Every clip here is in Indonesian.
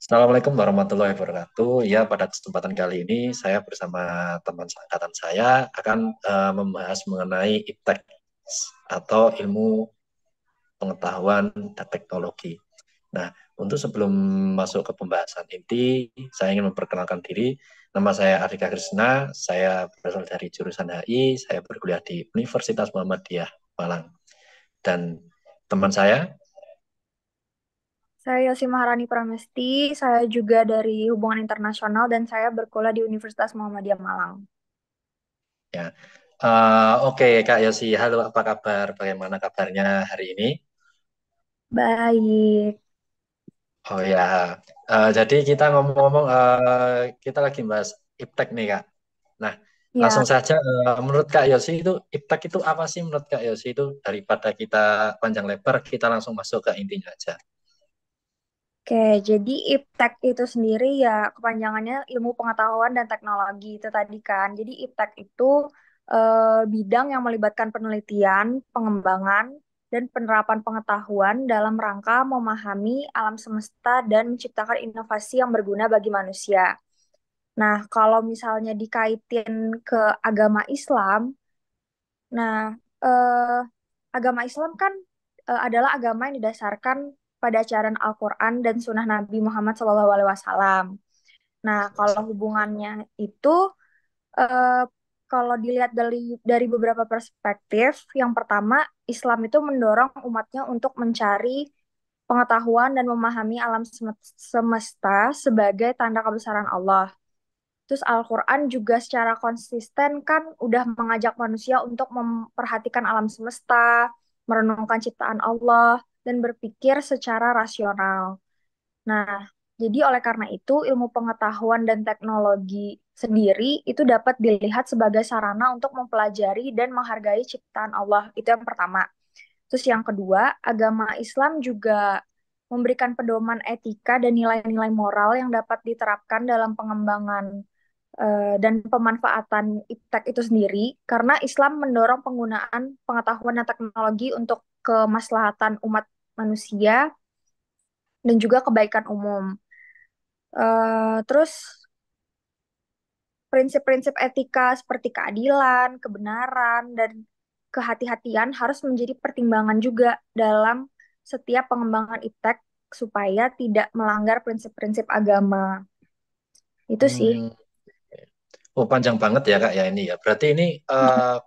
Assalamualaikum warahmatullahi wabarakatuh. Ya, pada kesempatan kali ini saya bersama teman seangkatan saya akan membahas mengenai iptek atau ilmu pengetahuan dan teknologi. Nah, untuk sebelum masuk ke pembahasan inti, saya ingin memperkenalkan diri. Nama saya Ardika Krisna, saya berasal dari jurusan HI, saya berkuliah di Universitas Muhammadiyah Malang. Dan teman saya, Saya Yosi Maharani Pramesti, saya juga dari Hubungan Internasional dan saya berkuliah di Universitas Muhammadiyah Malang. ya. Oke, Kak Yosi, halo, apa kabar? Bagaimana kabarnya hari ini? Baik, Oh ya, jadi kita ngomong-ngomong, kita lagi bahas iptek nih Kak. Nah, ya, langsung saja, menurut Kak Yosi itu iptek itu apa sih menurut Kak Yosi itu daripada kita panjang lebar, kita langsung masuk ke intinya aja. oke. Jadi IPTEK itu sendiri ya kepanjangannya Ilmu Pengetahuan dan Teknologi itu tadi kan. Jadi IPTEK itu bidang yang melibatkan penelitian, pengembangan, dan penerapan pengetahuan dalam rangka memahami alam semesta dan menciptakan inovasi yang berguna bagi manusia. Nah, kalau misalnya dikaitin ke agama Islam, nah, eh, agama Islam kan adalah agama yang didasarkan pada ajaran Al-Quran dan Sunnah Nabi Muhammad SAW. Nah, kalau hubungannya itu, eh, kalau dilihat dari beberapa perspektif, yang pertama, Islam itu mendorong umatnya untuk mencari pengetahuan dan memahami alam semesta sebagai tanda kebesaran Allah. Terus Al-Quran juga secara konsisten kan udah mengajak manusia untuk memperhatikan alam semesta, merenungkan ciptaan Allah, dan berpikir secara rasional. Nah, jadi oleh karena itu ilmu pengetahuan dan teknologi sendiri itu dapat dilihat sebagai sarana untuk mempelajari dan menghargai ciptaan Allah. Itu yang pertama. Terus yang kedua, agama Islam juga memberikan pedoman etika dan nilai-nilai moral yang dapat diterapkan dalam pengembangan dan pemanfaatan iptek itu sendiri karena Islam mendorong penggunaan pengetahuan dan teknologi untuk kemaslahatan umat manusia dan juga kebaikan umum. Terus prinsip-prinsip etika seperti keadilan, kebenaran, dan kehati-hatian harus menjadi pertimbangan juga dalam setiap pengembangan iptek supaya tidak melanggar prinsip-prinsip agama. Itu sih. Hmm. Oh, panjang banget ya Kak ya ini ya. Berarti ini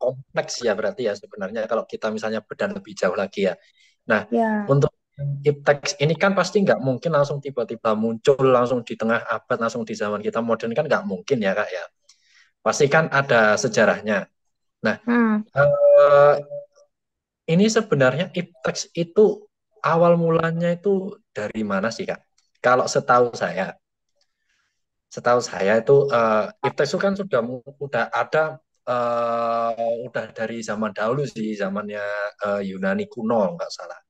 kompleks ya berarti ya sebenarnya kalau kita misalnya bedah lebih jauh lagi ya. Nah, Ya, untuk iptek ini kan pasti nggak mungkin langsung tiba-tiba muncul langsung di tengah abad langsung di zaman kita modern kan nggak mungkin ya Kak ya. Pasti kan ada sejarahnya. Nah, hmm. eh, ini sebenarnya iptek itu awal mulanya itu dari mana sih Kak? Kalau setahu saya itu iptek itu kan udah ada udah dari zaman dahulu sih zamannya Yunani kuno nggak salah.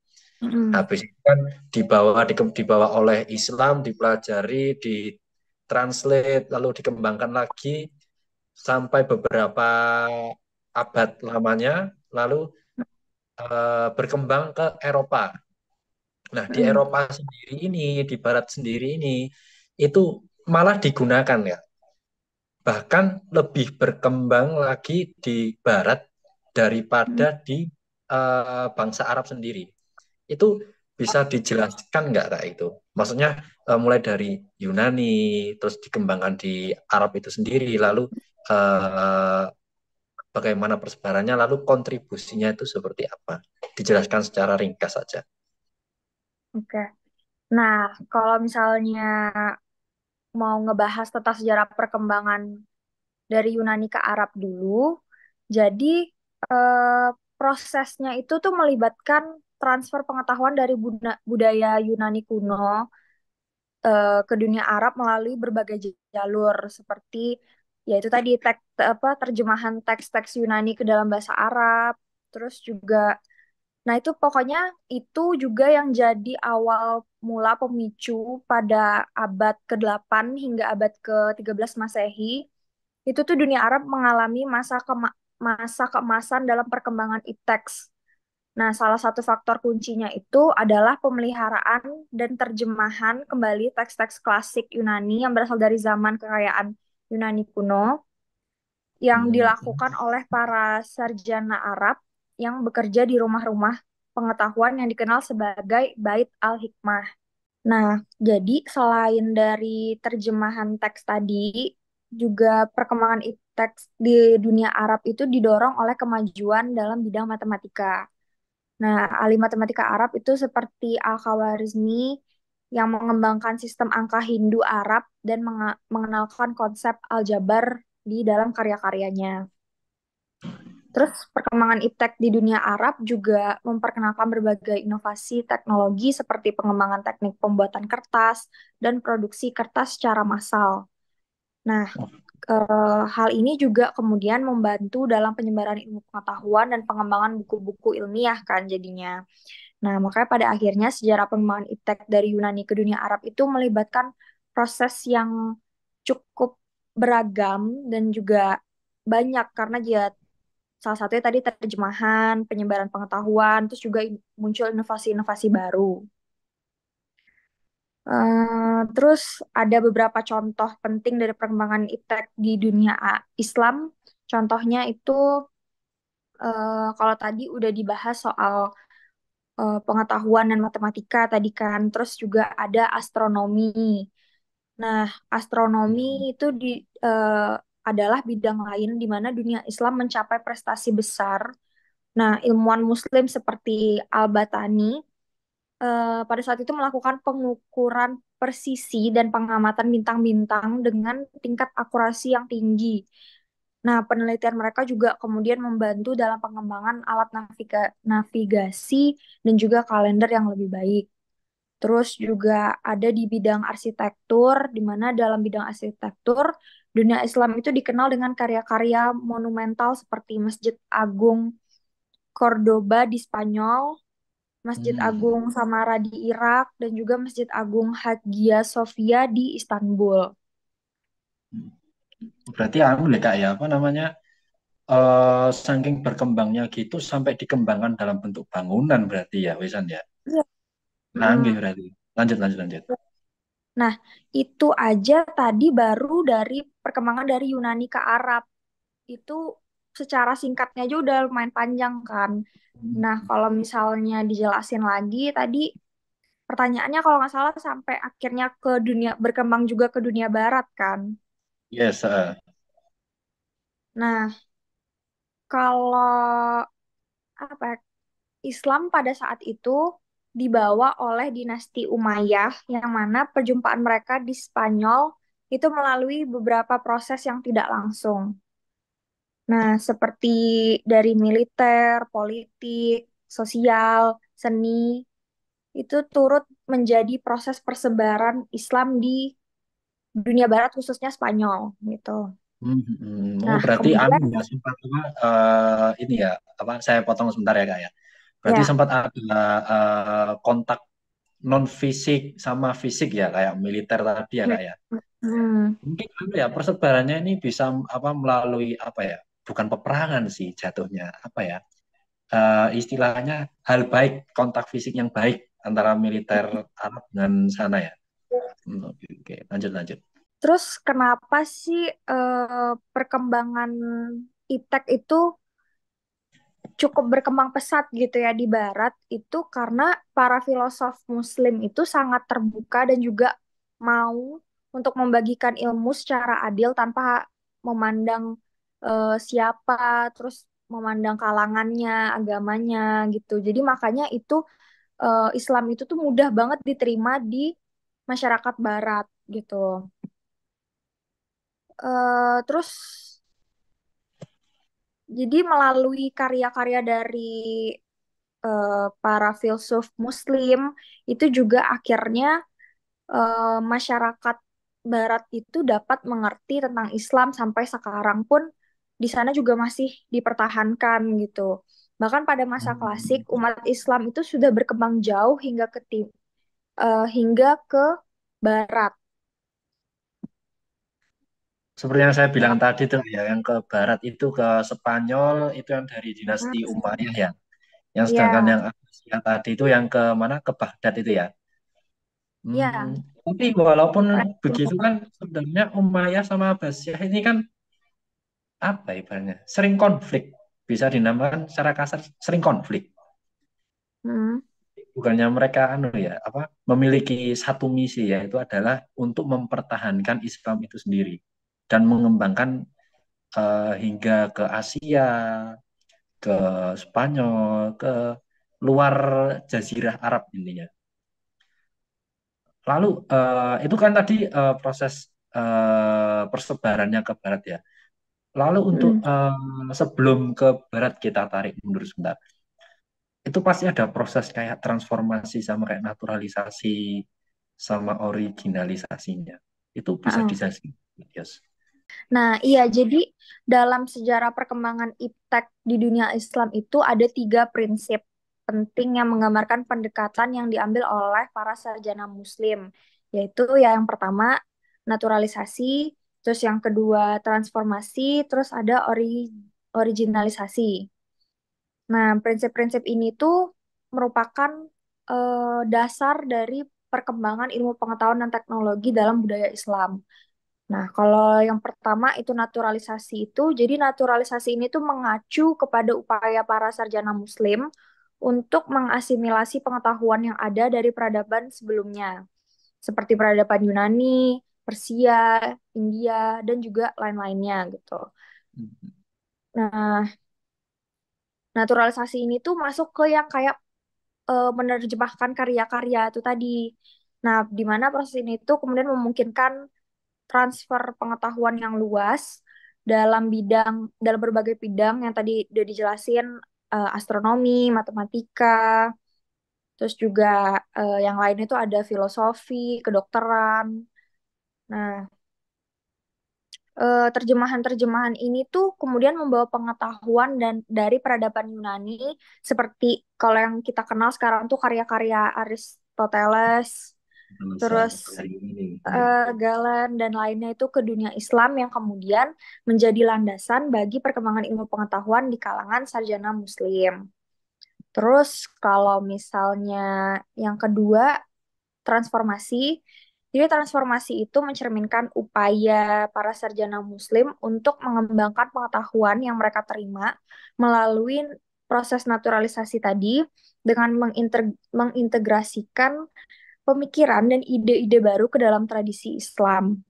Hmm. Habis itu kan dibawa oleh Islam, dipelajari, ditranslate, lalu dikembangkan lagi sampai beberapa abad lamanya, lalu berkembang ke Eropa. Nah, di Hmm. Eropa sendiri ini, di Barat sendiri ini, itu malah digunakan ya. Bahkan lebih berkembang lagi di Barat Hmm. daripada di bangsa Arab sendiri. Itu bisa dijelaskan nggak Kak itu? Maksudnya mulai dari Yunani, terus dikembangkan di Arab itu sendiri, lalu eh, bagaimana persebarannya, lalu kontribusinya itu seperti apa? Dijelaskan secara ringkas saja. Oke. Nah, kalau misalnya mau ngebahas tentang sejarah perkembangan dari Yunani ke Arab dulu, jadi eh, prosesnya itu tuh melibatkan transfer pengetahuan dari budaya Yunani kuno ke dunia Arab melalui berbagai jalur seperti yaitu tadi terjemahan teks-teks Yunani ke dalam bahasa Arab, terus juga nah, itu pokoknya itu juga yang jadi awal mula pemicu pada abad ke-8 hingga abad ke-13 Masehi. Itu tuh dunia Arab mengalami masa keemasan dalam perkembangan ipteks. Nah, salah satu faktor kuncinya itu adalah pemeliharaan dan terjemahan kembali teks-teks klasik Yunani yang berasal dari zaman kekayaan Yunani kuno yang dilakukan oleh para sarjana Arab yang bekerja di rumah-rumah pengetahuan yang dikenal sebagai Bait al-Hikmah. Nah, jadi selain dari terjemahan teks tadi, juga perkembangan teks di dunia Arab itu didorong oleh kemajuan dalam bidang matematika. Nah, ahli matematika Arab itu seperti Al-Khawarizmi yang mengembangkan sistem angka Hindu Arab dan mengenalkan konsep aljabar di dalam karya-karyanya. Terus perkembangan iptek di dunia Arab juga memperkenalkan berbagai inovasi teknologi seperti pengembangan teknik pembuatan kertas dan produksi kertas secara massal. Nah, hal ini juga kemudian membantu dalam penyebaran ilmu pengetahuan dan pengembangan buku-buku ilmiah kan jadinya. Nah, makanya pada akhirnya sejarah pengembangan iptek dari Yunani ke dunia Arab itu melibatkan proses yang cukup beragam dan juga banyak karena dia salah satunya tadi terjemahan, penyebaran pengetahuan, terus juga muncul inovasi-inovasi baru. Terus ada beberapa contoh penting dari perkembangan iptek di dunia Islam. Contohnya itu kalau tadi udah dibahas soal pengetahuan dan matematika tadi kan, terus juga ada astronomi. Nah, astronomi itu eh, adalah bidang lain di mana dunia Islam mencapai prestasi besar. Nah, ilmuwan Muslim seperti Al-Batani pada saat itu melakukan pengukuran presisi dan pengamatan bintang-bintang dengan tingkat akurasi yang tinggi. Nah, penelitian mereka juga kemudian membantu dalam pengembangan alat navigasi dan juga kalender yang lebih baik. Terus juga ada di bidang arsitektur, di mana dalam bidang arsitektur, dunia Islam itu dikenal dengan karya-karya monumental seperti Masjid Agung Cordoba di Spanyol, Masjid Agung Samara di Irak, dan juga Masjid Agung Hagia Sophia di Istanbul. Berarti anu ya Kak ya, apa namanya? Saking berkembangnya gitu sampai dikembangkan dalam bentuk bangunan berarti ya, Wesan ya. Iya. Canggih Mm. berarti. Lanjut, lanjut, lanjut. Nah, itu aja tadi baru dari perkembangan dari Yunani ke Arab. Itu secara singkatnya aja udah lumayan panjang kan. Nah, kalau misalnya dijelasin lagi tadi pertanyaannya kalau nggak salah sampai akhirnya ke dunia berkembang juga ke dunia barat kan. Yes, Nah, kalau apa ya, Islam pada saat itu dibawa oleh dinasti Umayyah yang mana perjumpaan mereka di Spanyol itu melalui beberapa proses yang tidak langsung. Nah, seperti dari militer, politik, sosial, seni, itu turut menjadi proses persebaran Islam di dunia barat khususnya Spanyol gitu. Oh, Nah, berarti anu kemudian ya sempat apa, ini ya apa saya potong sebentar ya Kak ya. Berarti ya, sempat ada kontak non fisik sama fisik ya kayak militer tadi ya Kak ya. hmm, Mungkin anu ya persebarannya ini bisa apa melalui apa ya? Bukan peperangan sih jatuhnya apa ya? Istilahnya hal baik kontak fisik yang baik antara militer Arab dengan sana ya. Oke, oke. Lanjut, lanjut. terus kenapa sih perkembangan iptek itu cukup berkembang pesat gitu ya di Barat itu karena para filosof Muslim itu sangat terbuka dan juga mau untuk membagikan ilmu secara adil tanpa memandang siapa, terus memandang kalangannya, agamanya gitu. Jadi makanya itu Islam itu tuh mudah banget diterima di masyarakat Barat gitu. Terus jadi melalui karya-karya dari para filsuf Muslim itu juga akhirnya masyarakat Barat itu dapat mengerti tentang Islam sampai sekarang pun di sana juga masih dipertahankan gitu. Bahkan pada masa klasik umat Islam itu sudah berkembang jauh hingga ke Barat. Seperti yang saya Nah, bilang tadi tuh ya, yang ke barat itu ke Spanyol itu yang dari dinasti mm, Umayyah ya. Yang sedangkan Iya, yang Abbasiyah tadi itu yang ke mana? Ke Baghdad itu ya. iya, Tapi walaupun Pernah begitu Timur. kan sebenarnya Umayyah sama Abbasiyah ini kan apa ibaratnya? Sering konflik. Bisa dinamakan secara kasar sering konflik. Hmm, Bukannya mereka anu ya, apa memiliki satu misi yaitu adalah untuk mempertahankan Islam itu sendiri dan mengembangkan hingga ke Asia, ke Spanyol, ke luar Jazirah Arab intinya. Lalu itu kan tadi proses persebarannya ke barat ya. Lalu untuk hmm. sebelum ke barat kita tarik mundur sebentar. Itu pasti ada proses kayak transformasi sama kayak naturalisasi sama originalisasinya. Itu bisa Heeh. dijelasin. Yes. Nah, iya, jadi dalam sejarah perkembangan iptek di dunia Islam itu ada tiga prinsip penting yang menggambarkan pendekatan yang diambil oleh para sarjana Muslim, yaitu ya yang pertama naturalisasi, terus yang kedua transformasi, terus ada originalisasi. Nah, prinsip-prinsip ini tuh merupakan dasar dari perkembangan ilmu pengetahuan dan teknologi dalam budaya Islam. Nah, kalau yang pertama itu naturalisasi itu, jadi naturalisasi ini tuh mengacu kepada upaya para sarjana Muslim untuk mengasimilasi pengetahuan yang ada dari peradaban sebelumnya, seperti peradaban Yunani, Persia, India, dan juga lain-lainnya gitu. Nah, naturalisasi ini tuh masuk ke yang kayak menerjemahkan karya-karya itu tadi. Nah, di mana proses ini tuh kemudian memungkinkan transfer pengetahuan yang luas dalam berbagai bidang yang tadi udah dijelasin, astronomi, matematika, terus juga yang lain itu ada filosofi, kedokteran. Nah, terjemahan-terjemahan ini tuh kemudian membawa pengetahuan dan dari peradaban Yunani seperti kalau yang kita kenal sekarang tuh karya-karya Aristoteles, terus Dari ini. Galen dan lainnya itu ke dunia Islam yang kemudian menjadi landasan bagi perkembangan ilmu pengetahuan di kalangan sarjana Muslim. Terus kalau misalnya yang kedua transformasi, jadi transformasi itu mencerminkan upaya para sarjana Muslim untuk mengembangkan pengetahuan yang mereka terima melalui proses naturalisasi tadi dengan mengintegrasikan pemikiran dan ide-ide baru ke dalam tradisi Islam.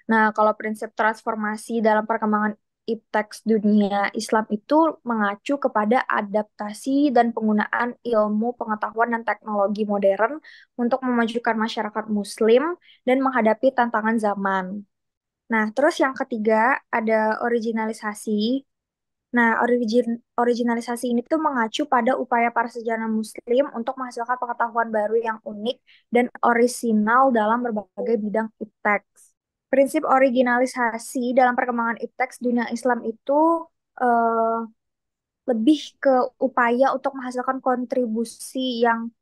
Nah, kalau prinsip transformasi dalam perkembangan ipteks dunia Islam itu mengacu kepada adaptasi dan penggunaan ilmu pengetahuan dan teknologi modern untuk memajukan masyarakat Muslim dan menghadapi tantangan zaman. Nah, terus yang ketiga ada originalisasi. Nah, originalisasi ini tuh mengacu pada upaya para sejarah Muslim untuk menghasilkan pengetahuan baru yang unik dan orisinal dalam berbagai bidang ipteks. Prinsip originalisasi dalam perkembangan ipteks dunia Islam itu eh, lebih ke upaya untuk menghasilkan kontribusi yang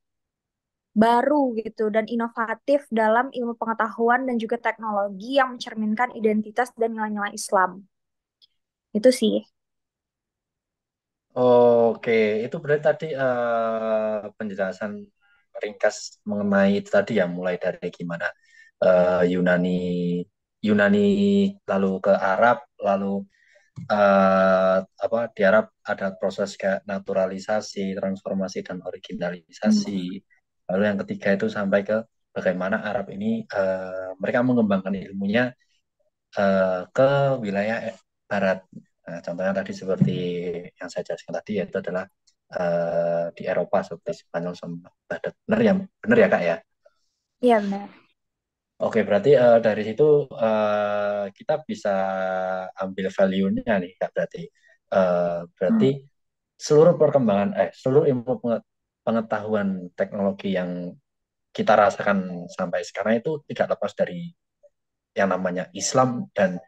baru gitu dan inovatif dalam ilmu pengetahuan dan juga teknologi yang mencerminkan identitas dan nilai-nilai Islam. Itu sih. Oke, itu berarti tadi penjelasan ringkas mengenai itu tadi ya, mulai dari gimana Yunani Yunani lalu ke Arab, lalu apa di Arab ada proses kayak naturalisasi, transformasi dan Hmm. originalisasi. Lalu yang ketiga itu sampai ke bagaimana Arab ini mereka mengembangkan ilmunya ke wilayah barat. Nah, contohnya tadi seperti yang saya jelaskan tadi yaitu adalah di Eropa seperti Spanyol sama Barat. Benar ya Kak ya. Iya benar. Oke, berarti dari situ kita bisa ambil value-nya nih Kak. Berarti Hmm. seluruh ilmu pengetahuan teknologi yang kita rasakan sampai sekarang itu tidak lepas dari yang namanya Islam dan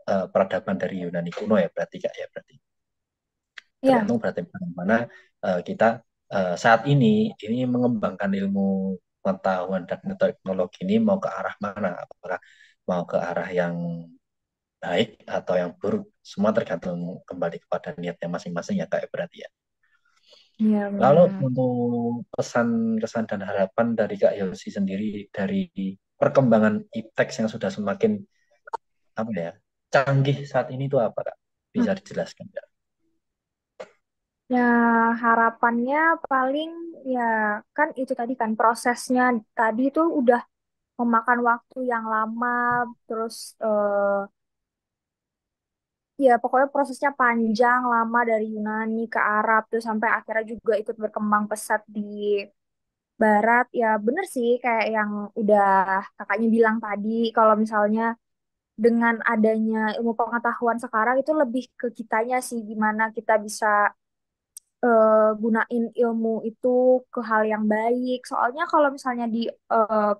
peradaban dari Yunani kuno ya berarti Kak ya berarti. Iya, Tergantung berarti bagaimana kita saat ini mengembangkan ilmu pengetahuan dan teknologi ini mau ke arah mana, apakah mau ke arah yang baik atau yang buruk, semua tergantung kembali kepada niatnya masing-masing ya kayak berarti ya. Iya Lalu benar. untuk pesan-kesan dan harapan dari Kak Yosi sendiri dari perkembangan iptek yang sudah semakin apa ya canggih saat ini itu apa Kak? Hmm. Bisa dijelaskan Kak? Ya harapannya paling ya kan itu tadi kan prosesnya tadi itu udah memakan waktu yang lama, terus ya pokoknya prosesnya panjang lama dari Yunani ke Arab terus sampai akhirnya juga ikut berkembang pesat di Barat. Ya bener sih kayak yang udah kakaknya bilang tadi, kalau misalnya dengan adanya ilmu pengetahuan sekarang itu lebih ke kitanya sih, gimana kita bisa gunain ilmu itu ke hal yang baik. Soalnya kalau misalnya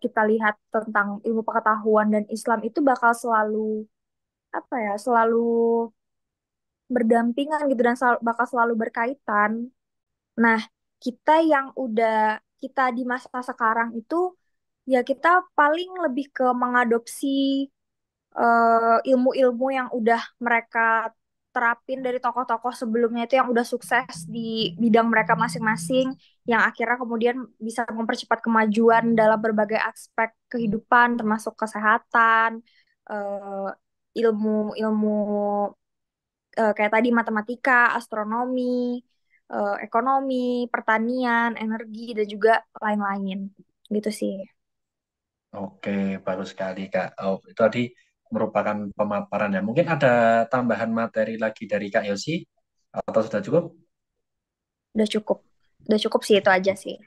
kita lihat tentang ilmu pengetahuan dan Islam itu bakal selalu apa ya, selalu berdampingan gitu dan bakal selalu berkaitan. Nah, kita yang udah kita di masa sekarang itu ya kita paling lebih ke mengadopsi ilmu-ilmu yang udah mereka terapin dari tokoh-tokoh sebelumnya itu yang udah sukses di bidang mereka masing-masing, yang akhirnya kemudian bisa mempercepat kemajuan dalam berbagai aspek kehidupan termasuk kesehatan, eh, ilmu-ilmu kayak tadi matematika, astronomi, ekonomi, pertanian, energi dan juga lain-lain gitu sih. Oke, baru sekali Kak. Oh, itu tadi merupakan pemaparan ya. Mungkin ada tambahan materi lagi dari Kak Yosi atau sudah cukup? Udah cukup. Udah cukup sih itu aja sih.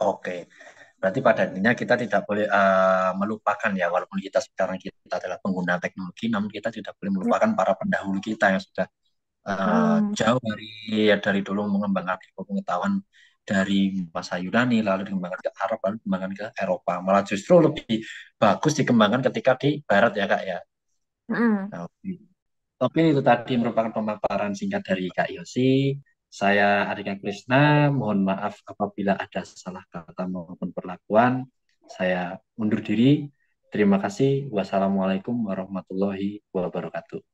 Oke, berarti pada intinya kita tidak boleh melupakan ya, walaupun kita sekarang kita adalah pengguna teknologi, namun kita tidak boleh Ya. melupakan para pendahulu kita yang sudah Hmm. jauh dari dulu mengembangkan ilmu pengetahuan dari masa Yunani, lalu dikembangkan ke Arab, lalu dikembangkan ke Eropa. Malah justru lebih bagus dikembangkan ketika di Barat ya Kak ya. Hmm. Nah, oke, itu tadi merupakan pemaparan singkat dari Kak Yosi. Saya Arika Krisna, mohon maaf apabila ada salah kata maupun perlakuan. Saya undur diri. Terima kasih. Wassalamualaikum warahmatullahi wabarakatuh.